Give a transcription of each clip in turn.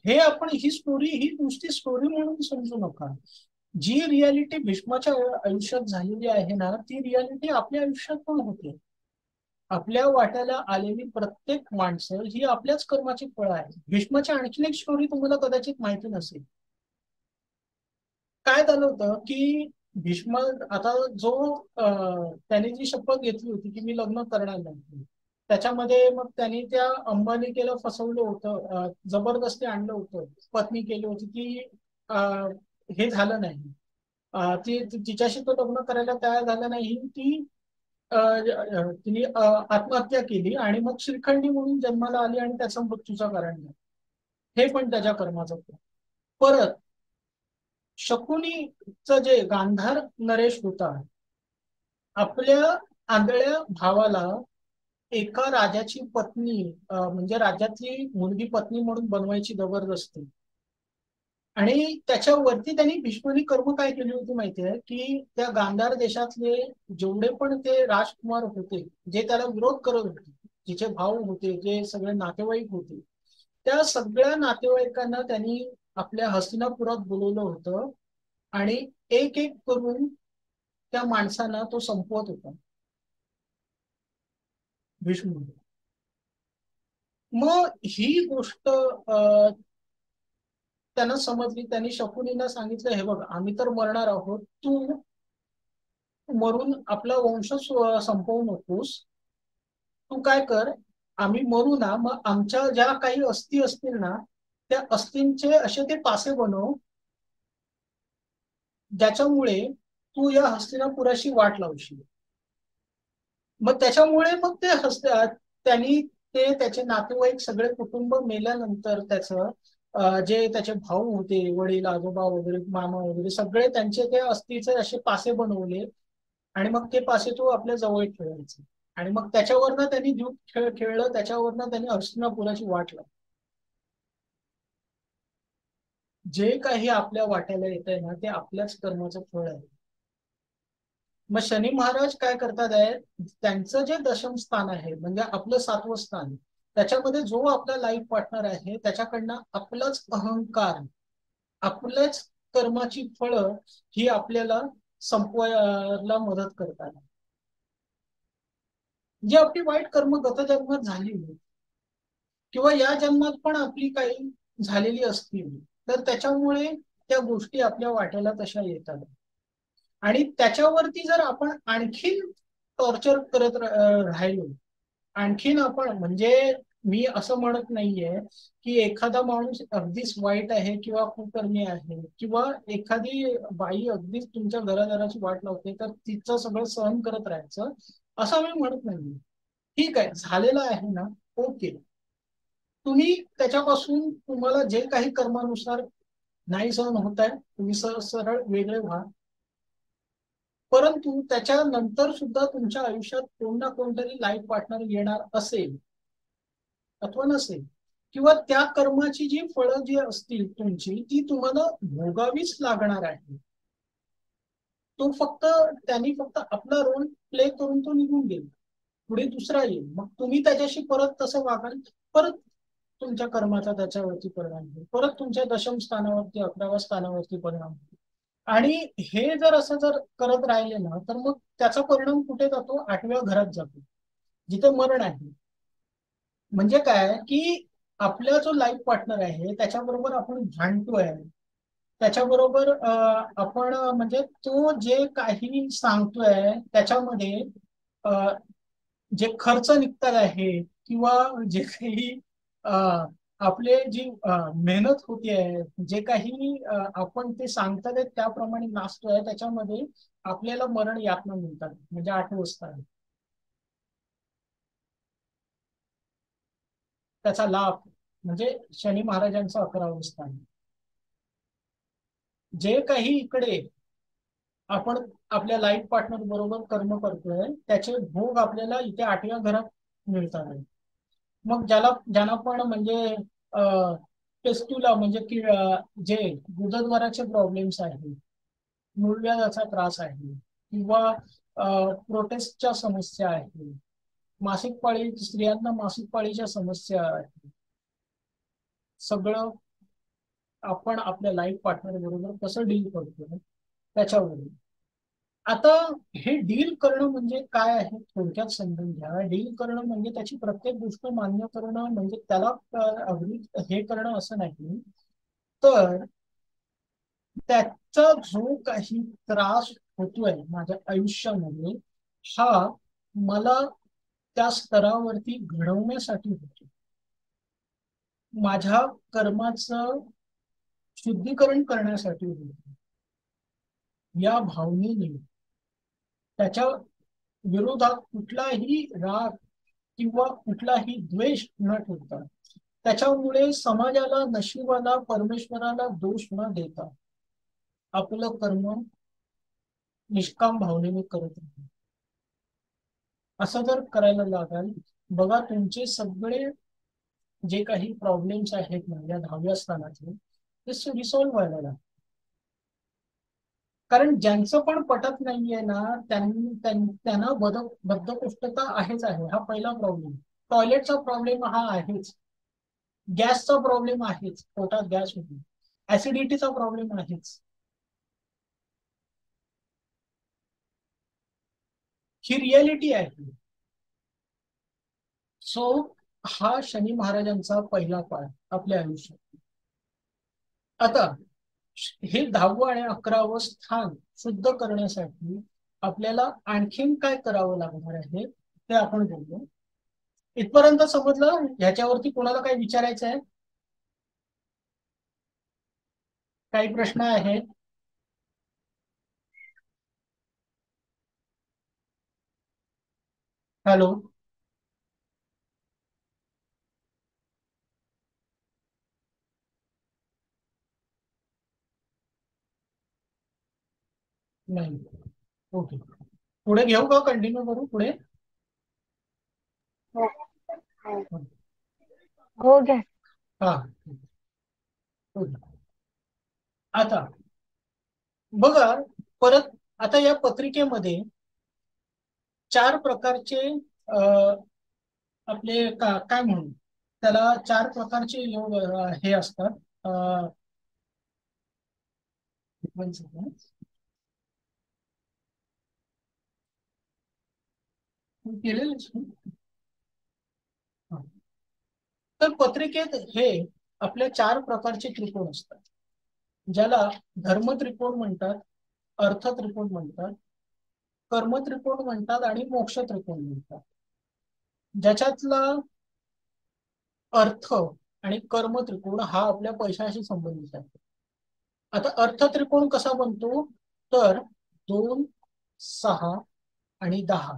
हे आपण ही स्टोरी ही नुसती स्टोरी म्हणून समजू नका. जी रियालिटी भीष्माच्या आयुष्यात झालेली आहे ना, ती रियालिटी आपल्या आयुष्यात पण होते. आपल्या वाट्याला आलेली प्रत्येक माणसं ही आपल्याच कर्माची फळं आहे. भीष्माची आणखीन एक स्टोरी तुम्हाला कदाचित माहिती नसेल. काय झालं होतं की भीष्म आता जो त्याने जी शपथ घेतली होती की मी लग्न करणार नाही, त्याच्यामध्ये मग त्यांनी त्या अंबालिकेला फसवलं होतं, जबरदस्ती आणलं होतं, पत्नी केली होती की अं, हे झालं नाही. तिच्याशी तो लग्न करायला तयार झाला नाही. तिने आत्महत्या केली आणि मग श्रीखंडी म्हणून जन्माला आली आणि त्याचा मृत्यूचं कारण झालं. हे पण त्याच्या कर्माचं फळ. परत शकुनीचं जे गांधार नरेश होता, आपल्या आंधळ्या भावाला एका राजाची पत्नी, म्हणजे राज्यातली मुलगी पत्नी म्हणून बनवायची जबरदस्ती. आणि त्याच्यावरती त्यांनी भीष्मनी कर्म काय केली होती माहितीये की त्या गांधार देशातले जेवढे पण ते राजकुमार होते, जे त्याला विरोध करत होते, जिचे भाऊ होते, जे सगळे नातेवाईक होते, त्या सगळ्या नातेवाईकांना त्यांनी आपल्या हस्तिनापुरात बोलवलं होतं आणि एक एक करून त्या माणसांना तो संपवत होता, भीष्म. मग ही गोष्ट त्यांना समजली. त्यांनी शकुनीला सांगितलं, हे बघ, आम्ही तर मरणार आहोत, तू मरून आपला वंश संपवू नकोस. तू काय कर, आम्ही मरू ना, मग आमच्या ज्या काही अस्थी असतील ना, त्या अस्थींचे असे ते पासे बनव, ज्याच्यामुळे तू या हस्तिनापुराशी वाट लावशील. मग त्याच्यामुळे मग ते त्यांनी ते त्याचे नातेवाईक सगळे कुटुंब मेल्यानंतर त्याचं जे त्याचे भाऊ होते, वडील, आजोबा वगैरे, मामा वगैरे, सगळे त्यांचे ते अस्थीचे असे पासे बनवले आणि मग ते पासे तो आपल्या जवळ ठेवायचे. आणि मग त्याच्यावरनं त्यांनी जीव खेळलं, त्याच्यावरनं त्यांनी हस्तिनापुराची वाट लावली. जे काही आपल्या वाट्याला येत आहे ना, ते आपल्याच कर्माचं फळ आहे. मग शनी महाराज काय करतात आहे, त्यांचं जे दशम स्थान आहे म्हणजे आपलं सातवं स्थान, त्याच्यामध्ये जो आपला लाईफ पार्टनर आहे त्याच्याकडनं आपलाच अहंकार, आपल्याच कर्माची फळं ही आपल्याला संपवायला मदत करतात. जी आपली वाईट कर्म गत जन्मात झाली किंवा या जन्मात पण आपली काही झालेली असतील, तर त्याच्यामुळे त्या गोष्टी आपल्या वाट्याला तशा येतात. आणि त्याच्यावरती जर आपण आणखीन टॉर्चर करत राहिलो, आणखीन आपण म्हणजे, मी असं म्हणत नाहीये की एखादा माणूस अगदीच वाईट आहे किंवा कुकर्मी आहे किंवा एखादी बाई अगदीच तुमच्या घरादाराची वाट लावते तर तिचं सगळं सहन करत राहायचं, असं मी म्हणत नाहीये. ठीक आहे, झालेलं आहे ना, ओके. तुम्ही त्याच्यापासून तुम्हाला जे काही कर्मानुसार नाही सहन होत आहे, तुम्ही सरळ वेगळे व्हा. परंतु त्याच्यानंतर सुद्धा तुमच्या आयुष्यात कोण ना कोणतरी लाईफ पार्टनर येणार असेल अथवा नसेल, किंवा त्या कर्माची जी फळं जी असतील तुमची, ती तुम्हाला भोगावीच लागणार आहे. तो फक्त त्यांनी फक्त आपला रोल प्ले करून तो निघून गेला, पुढे दुसरा येईल, मग तुम्ही त्याच्याशी परत तसं वागाल, परत तुमच्या कर्माचा त्याच्यावरती परिणाम होईल, परत तुमच्या दशम स्थानावरती, 11व्या स्थानावरती परिणाम होईल. आणि हे जर असं जर करत राहिले ना, तर मग त्याचा परिणाम कुठे जातो? 8व्या घरात जातो, जिथे मरण आहे. म्हणजे काय की आपला जो लाईफ पार्टनर आहे त्याच्याबरोबर आपण भांडतोय, त्याच्याबरोबर आपण म्हणजे तो जे काही सांगतोय त्याच्यामध्ये जे खर्च निघतात आहे किंवा जे काही आपले जी मेहनत होती आहे, जे काही आपण ते सांगतात त्याप्रमाणे नाचतोय, त्याच्यामध्ये आपल्याला मरण यातना मिळतात, म्हणजे 8 स्थान. त्याचा लाभ म्हणजे शनी महाराजांचं 11वं स्थान. जे काही इकडे आपण आपल्या लाईफ पार्टनर बरोबर कर्म करतोय त्याचे भोग आपल्याला इथे 8व्या घरात मिळतात. मग ज्यांना पण म्हणजे टेस्ट्युला म्हणजे की जे गुदद्वाराचे प्रॉब्लेम्स आहेत, मूळव्याधाचा त्रास आहे किंवा प्रोटेस्टच्या समस्या आहेत, स्त्रियांना मासिक पाळीच्या समस्या आहेत, सगळं आपण आपल्या लाईफ पार्टनर बरोबर कसं डील करतो त्याच्यावरून. आता हे डील करणं म्हणजे काय आहे थोडक्यात समजून घ्या. डील करणं म्हणजे त्याची प्रत्येक गोष्ट मान्य करणं, म्हणजे त्याला अगदी हे करणं असं नाही, तर त्याचा जो काही त्रास होतोय माझ्या आयुष्यामध्ये, हा मला त्या स्तरावरती घडवण्यासाठी होतो. माझ्या कर्माचं शुद्धीकरण करण्यासाठी होतो. या भावनेने त्याच्या विरोधात कुठलाही राग किंवा कुठलाही द्वेष न ठेवता, त्याच्यामुळे समाजाला, नशिबाला, परमेश्वराला दोष न देता आपलं कर्म निष्काम भावनेने करत राहा. असं जर करायला लागाल, बघा तुमचे सगळे जे काही प्रॉब्लेम्स आहेत ना या 10व्या स्थानाचे, ते रिसॉल्व्ह व्हायला लागतात. कारण ज्यांचं पण पटत नाहीये ना, त्यांना बद्धकोष्ठता आहेच आहे, हा पहिला प्रॉब्लेम. टॉयलेटचा प्रॉब्लेम हा आहेच, गॅसचा प्रॉब्लेम आहेच, पोटात गॅस होतो, ऍसिडिटीचा प्रॉब्लेम आहेच. ही रियालिटी आहे. सो हा शनी महाराजांचा पहिला पाठ आपल्या आयुष्यात. आता हे 10वं आणि 11वं स्थान शुद्ध करण्यासाठी आपल्याला आणखीन काय करावं लागणार आहे ते आपण बोललो. इथपर्यंत समजलं? ह्याच्यावरती कोणाला काही विचारायचं आहे? काही प्रश्न आहेत? हॅलो. नाही. ओके, पुढे घेऊ का? कंटिन्यू करू पुढे? हो हो हो घ्या. हा. ओके. आता बघा परत, आता या पत्रिकेमध्ये 4 प्रकारचे आपले काय म्हणू त्याला, 4 प्रकारचे योग हे असतात. one second. केलेलेच ना? हा. तर पत्रिकेत हे आपल्या 4 प्रकारचे त्रिकोण असतात, ज्याला धर्म त्रिकोण म्हणतात, अर्थ त्रिकोण म्हणतात, कर्म त्रिकोण म्हणतात आणि मोक्ष त्रिकोण म्हणतात. ज्याच्यातला अर्थ आणि कर्म त्रिकोण हा आपल्या पैशाशी संबंधित आहे. आता अर्थ त्रिकोण कसा बनतो, तर 2, 6 आणि 10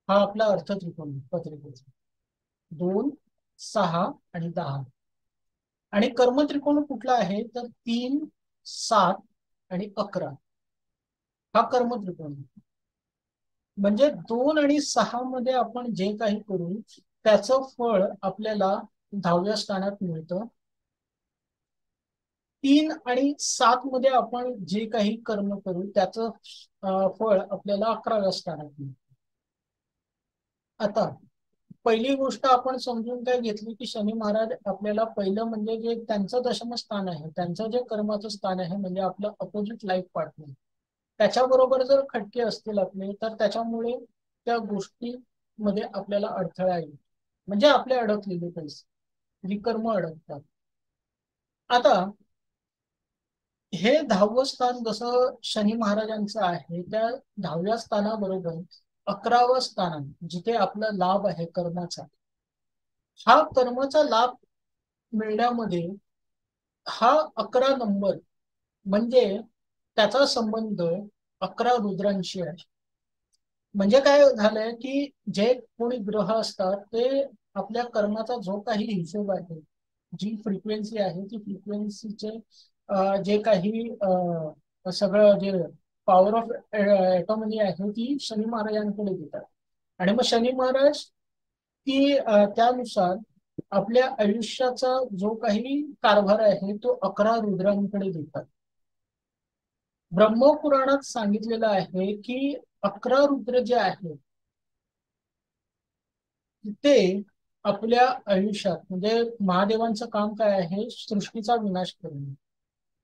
हा आपला अर्थ त्रिकोण पत्रिकेचा. 2, 6 आणि 10. आणि कर्म त्रिकोण कुठला आहे, तर 3, 7 आणि 11 हा कर्म त्रिकोण. म्हणजे 2 आणि 6 मध्ये आपण जे काही करू त्याचं फळ आपल्याला 10व्या स्थानात मिळतं. 3 आणि 7 मध्ये आपण जे काही कर्म करू त्याचं फळ आपल्याला 11व्या स्थानात मिळतं. आता पहिली गोष्ट आपण समजून काय घेतली की शनी महाराज आपल्याला पहिलं म्हणजे जे त्यांचं दशम स्थान आहे, त्यांचं जे कर्माचं स्थान आहे, म्हणजे आपलं अपोजिट लाईफ पार्टनर, त्याच्याबरोबर जर खटके असतील आपले, तर त्याच्यामुळे त्या गोष्टीमध्ये आपल्याला अडथळा येईल, म्हणजे आपले अडकलेले पैसे विकर्म अडकतात. आता हे 10वं स्थान जसं शनी महाराजांचं आहे, त्या 10व्या स्थानाबरोबर 11वं स्थान जिथे आपला लाभ आहे कर्माचा, हा कर्माचा लाभ मिळण्यामध्ये हा 11 नंबर म्हणजे त्याचा संबंध 11 रुद्रांशी आहे. म्हणजे काय झालंय की जे कोणी ग्रह असतात ते आपल्या कर्माचा जो काही हिशोब आहे, जी फ्रिक्वेन्सी आहे, ती फ्रिक्वेन्सीचे जे काही सगळं जे पॉवर ऑफ ॲटॉमी आहे ती शनी महाराजांकडे देतात. आणि मग शनी महाराज ती त्यानुसार आपल्या आयुष्याचा जो काही कारभार आहे तो 11 रुद्रांकडे देतात. ब्रह्मपुराणात सांगितलेलं आहे की 11 रुद्र जे आहेत ते आपल्या आयुष्यात म्हणजे महादेवांचं काम काय आहे, सृष्टीचा विनाश करणे.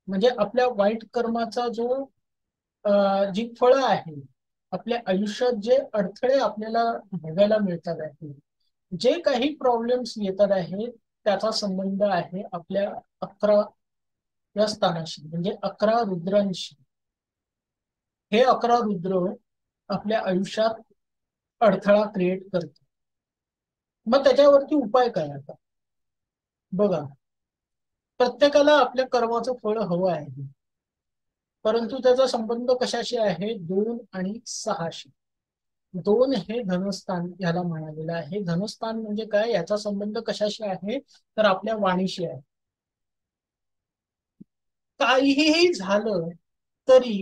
म्हणजे आपल्या वाईट कर्माचा जो जी फळं आहे, आपल्या आयुष्यात जे अडथळे आपल्याला भोगायला मिळतात आहे, जे काही प्रॉब्लेम्स येतात आहेत, त्याचा संबंध आहे आपल्या 11 या स्थानाशी, म्हणजे 11 रुद्रांशी. हे 11 रुद्र आपल्या आयुष्यात अडथळा क्रिएट करतात. मग त्याच्यावरती उपाय काय आता बघा. प्रत्येकाला आपल्या कर्माचं फळ हवं आहे, परंतु त्याचा संबंध कशाशी आहे, 2 आणि 6शी. 2 हे धनस्थान याला म्हणालेलं आहे. धनस्थान म्हणजे काय, याचा संबंध कशाशी आहे, तर आपल्या वाणीशी आहे. काहीही झालं तरी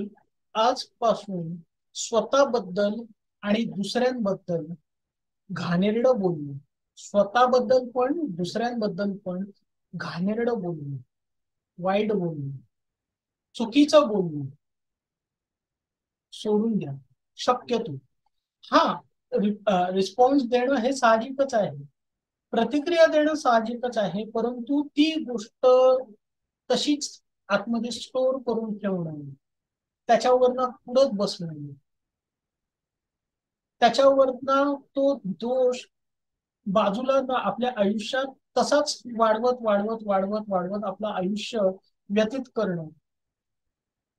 आजपासून स्वतःबद्दल आणि दुसऱ्यांबद्दल घाणेरडं बोलणं, स्वतःबद्दल पण दुसऱ्यांबद्दल पण घाणेरडं बोलणं, वाईट बोलणं, चुकीचं बोलणं सोडून द्या शक्यतो. हा, रिस्पॉन्स देणं हे साहजिकच आहे, प्रतिक्रिया देणं साहजिकच आहे, परंतु ती गोष्ट तशीच आतमध्ये स्टोर करून ठेवणं, त्याच्यावरनं पुढत बसणं, त्याच्यावरनं तो दोष बाजूला आपल्या आयुष्यात तसाच वाढवत वाढवत वाढवत वाढवत आपलं आयुष्य व्यतीत करणं,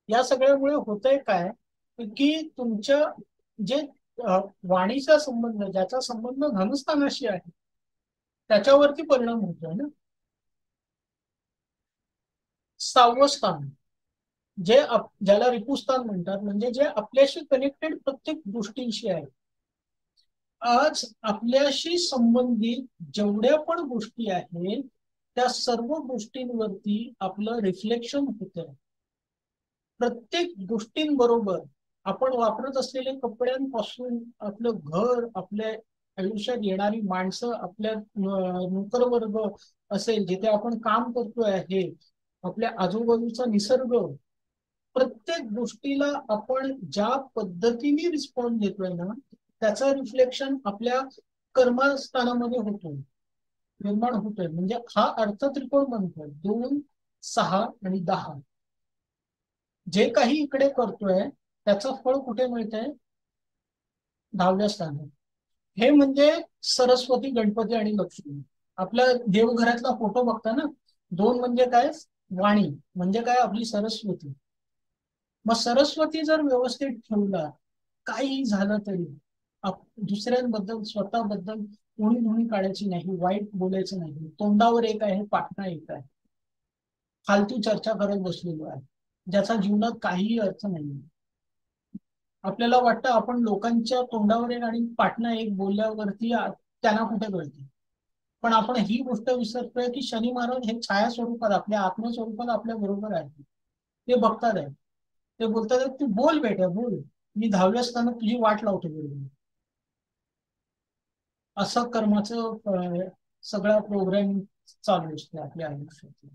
या सगळ्यामुळे होतंय काय, की तुमच्या जे वाणीचा संबंध, ज्याचा संबंध धनस्थानाशी आहे, त्याच्यावरती परिणाम होतोय ना. 6वं स्थान जे ज्याला रिपुस्थान म्हणतात, म्हणजे जे आपल्याशी कनेक्टेड प्रत्येक गोष्टींशी आहे. आज आपल्याशी संबंधित जेवढ्या पण गोष्टी आहेत, त्या सर्व गोष्टींवरती आपलं रिफ्लेक्शन होत आहे. प्रत्येक गोष्टींबरोबर आपण वापरत असलेल्या कपड्यांपासून आपलं घर, आपल्या आयुष्यात येणारी माणसं, आपल्या नोकरवर्ग असेल, जिथे आपण काम करतोय आहे, आपल्या आजूबाजूचा निसर्ग, प्रत्येक गोष्टीला आपण ज्या पद्धतीने रिस्पॉन्स देतोय ना, त्याचं रिफ्लेक्शन आपल्या कर्मस्थानामध्ये होतो, निर्माण होतोय. म्हणजे हा अर्थ त्रिकोण बनतोय, 2, 6 आणि 10. जे काही इकडे करतोय त्याचं फळ कुठे मिळतंय, 10व्या स्थानात. हे म्हणजे सरस्वती, गणपती आणि लक्ष्मी. आपल्या देवघरातला फोटो बघता ना, 2 म्हणजे काय, वाणी म्हणजे काय, आपली सरस्वती. मग सरस्वती जर व्यवस्थित ठेवला, काही झालं तरी दुसऱ्यांबद्दल, स्वतःबद्दल कोणी धुणी काढायची नाही, वाईट बोलायचं नाही. तोंडावर एक आहे, पाठणा एक आहे. फालतू चर्चा करत बसलेलो आहे, ज्याचा जीवनात काहीही अर्थ नाही. आपल्याला वाटतं आपण लोकांच्या तोंडावर एक आणि पाठणा एक बोलल्यावरती त्यांना कुठे कळते. पण आपण ही गोष्ट विसरतोय की शनी महाराज हे छाया स्वरूपात, आपल्या आत्मस्वरूपात आपल्या बरोबर आहे. ते बघतात आहे, ते बोलतात, तू बोल बेटा बोल, मी 10व्या स्थानात तुझी वाट लावतो बरोबर. असं कर्माचं सगळा प्रोग्राम चालू असतो आपल्या आयुष्यात.